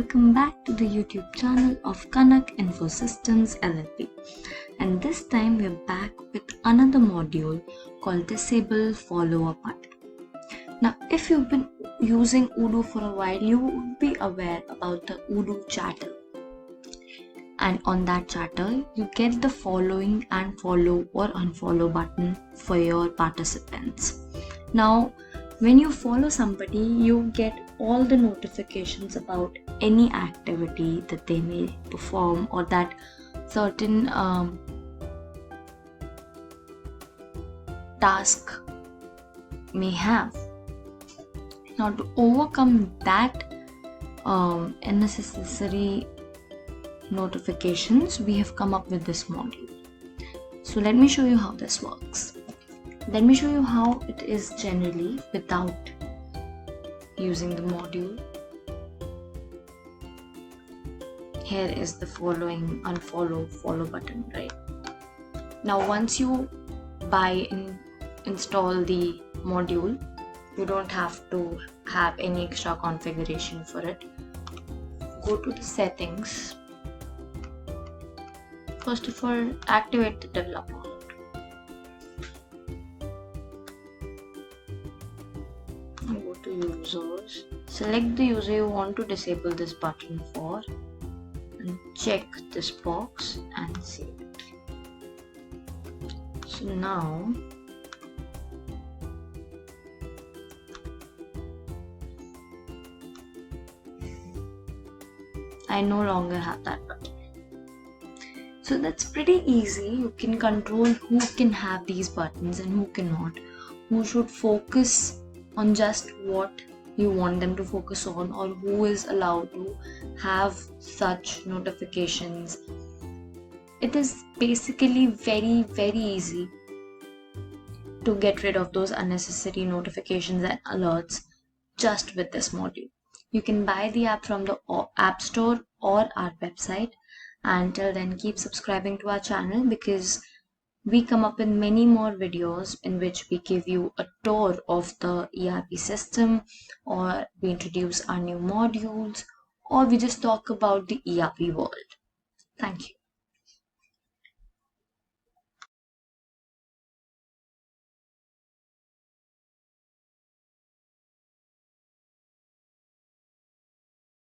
welcome back to the YouTube channel of Kanak Infosystems LLP. And this time we're back with another module called disablefollowerbutton. Now, if you've been using Odoo for a while, you would be aware about the Odoo Chatter. And on that chatter, you get the following and follow or unfollow button for your participants. Now, when you follow somebody, you get all the notifications about any activity that they may perform or that certain task may have. Now, to overcome that unnecessary notifications, we have come up with this module. So let me show you how this works. Let me show you how it is generally without using the module. Here is the following, unfollow, follow button, right? Now once you buy and install the module, you don't have to have any extra configuration for it. Go to the settings. First of all, activate the developer mode. Go to users, select the user you want to disable this button for and check this box and save it. So now I no longer have that button. So that's pretty easy. You can control who can have these buttons and who cannot, who should focus on just what you want them to focus on, or who is allowed to have such notifications. It is basically very easy to get rid of those unnecessary notifications and alerts just with this module. You can buy the app from the App Store or our website. Until then, keep subscribing to our channel because we come up with many more videos in which we give you a tour of the ERP system, or we introduce our new modules, or we just talk about the ERP world. Thank you.